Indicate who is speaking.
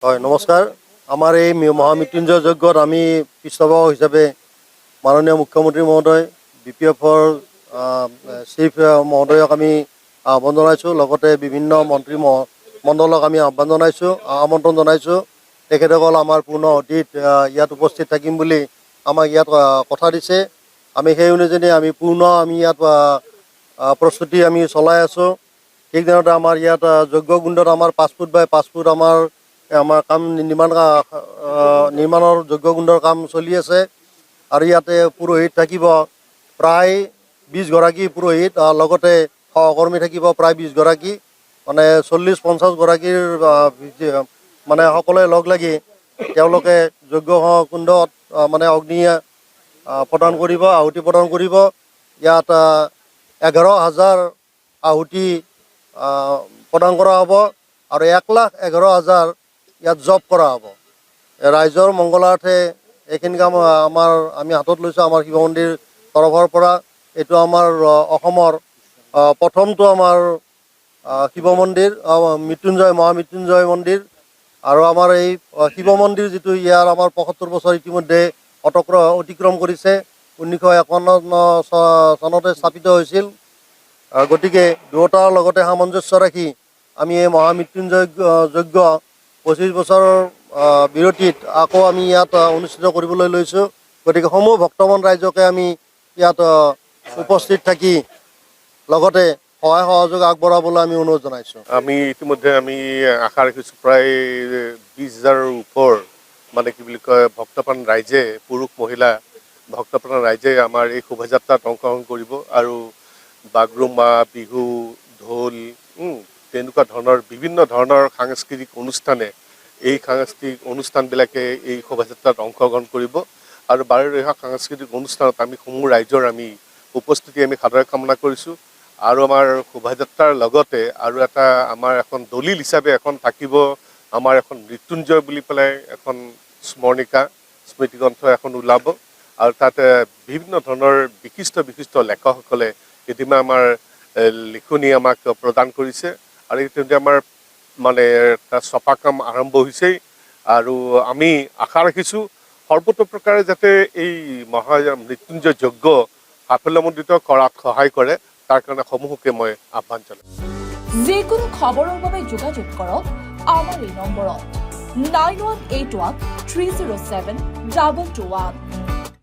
Speaker 1: হয় নমস্কাৰ। আমাৰ এই মহামৃত্যুঞ্জয় যজ্ঞত আমি পৃষ্ঠপোষক হিচাপে মাননীয় মুখ্যমন্ত্ৰী মহোদয়, BPFৰ চিফ মহোদয়ক আমি আহ্বান জনাইছোঁ। লগতে বিভিন্ন মন্ত্ৰী মণ্ডলক আমি আমন্ত্ৰণ জনাইছোঁ। তেখেতসকল আমাৰ পূৰ্ণ অতীত ইয়াত উপস্থিত থাকিম বুলি আমাক ইয়াত কথা দিছে। আমি সেই অনুযায়ী আমি ইয়াত প্ৰস্তুতি আমি চলাই আছোঁ। ঠিক তেনেদৰে আমাৰ ইয়াত যজ্ঞকুণ্ডত আমাৰ 5 ফুট বাই 5 ফুট আমাৰ কাম নিৰ্মাণৰ যজ্ঞকুণ্ডৰ কাম চলি আছে। আৰু ইয়াতে পুৰোহিত থাকিব প্ৰায় 20 গৰাকী পুৰোহিত, লগতে সহকৰ্মী থাকিব প্ৰায় 20 গৰাকী, মানে 40-50 গৰাকীৰ মানে সকলোৱে লগ লাগি তেওঁলোকে যজ্ঞকুণ্ডত মানে অগ্নি প্ৰদান কৰিব, আহুতি প্ৰদান কৰিব। ইয়াত 11,000 আহুতি প্ৰদান কৰা হ'ব আৰু 1,11,000 ইয়াত জব কৰা হ'ব। ৰাইজৰ মংগলাৰ্থে এইখিনি কাম আমি হাতত লৈছোঁ আমাৰ শিৱ মন্দিৰ তৰফৰ পৰা। এইটো আমাৰ অসমৰ প্ৰথমটো আমাৰ শিৱ মন্দিৰ, মহামৃত্যুঞ্জয় মন্দিৰ। আৰু আমাৰ এই শিৱ মন্দিৰ যিটো ইয়াৰ আমাৰ 75 বছৰ ইতিমধ্যে অতিক্ৰম কৰিছে। 1951 চনতে স্থাপিত হৈছিল। গতিকে দুয়োটাৰ লগতে সামঞ্জস্য ৰাখি আমি এই মহামৃত্যুঞ্জয় যজ্ঞ 25 বছৰৰ বিৰতিত আকৌ আমি ইয়াত অনুষ্ঠিত কৰিবলৈ লৈছোঁ। গতিকে সমূহ ভক্তমন ৰাইজকে আমি ইয়াত উপস্থিত থাকি লগতে সহায় সহযোগ আগবঢ়াবলৈ আমি অনুৰোধ জনাইছোঁ।
Speaker 2: আমি ইতিমধ্যে আশা ৰাখিছোঁ প্ৰায় 20,000ৰ ওপৰ মানে কি বুলি কয় ভক্তপ্ৰাণ ৰাইজে, পুৰুষ মহিলা ভক্তপ্ৰাণ ৰাইজে আমাৰ এই শোভাযাত্ৰাত অংশগ্ৰহণ কৰিব। আৰু বাগৰুম্বা, বিহু, ঢোল তেনেকুৱা ধৰণৰ বিভিন্ন ধৰণৰ সাংস্কৃতিক অনুষ্ঠানে এই সাংস্কৃতিক অনুষ্ঠানবিলাকে এই শোভাযাত্ৰাত অংশগ্ৰহণ কৰিব। আৰু বাৰে সাংস্কৃতিক অনুষ্ঠানত আমি সমূহ ৰাইজৰ উপস্থিতি সাদৰে কামনা কৰিছোঁ। আৰু আমাৰ শোভাযাত্ৰাৰ লগতে আৰু এটা আমাৰ এখন দলিল হিচাপে এখন থাকিব, আমাৰ এখন মৃত্যুঞ্জয় বুলি পেলাই এখন স্মৃতিগ্ৰন্থ এখন ওলাব। আৰু তাতে বিভিন্ন ধৰণৰ বিশিষ্ট লেখকসকলে কেতিয়াবা আমাৰ লিখনি আমাক প্ৰদান কৰিছে। আৰু ইতিমধ্যে আমাৰ মানে তাৰ ছপা কাম আৰম্ভ হৈছেই। আৰু আমি আশা ৰাখিছোঁ সৰ্বতোপ্ৰকাৰে যাতে এই মৃত্যুঞ্জয় যজ্ঞ সাফল্যমণ্ডিত কৰাত সহায় কৰে, তাৰ কাৰণে সমূহকে মই আহ্বান জনাইছোঁ।
Speaker 3: যিকোনো খবৰৰ বাবে যোগাযোগ কৰক আমাৰ এই নম্বৰত 9181 307 221।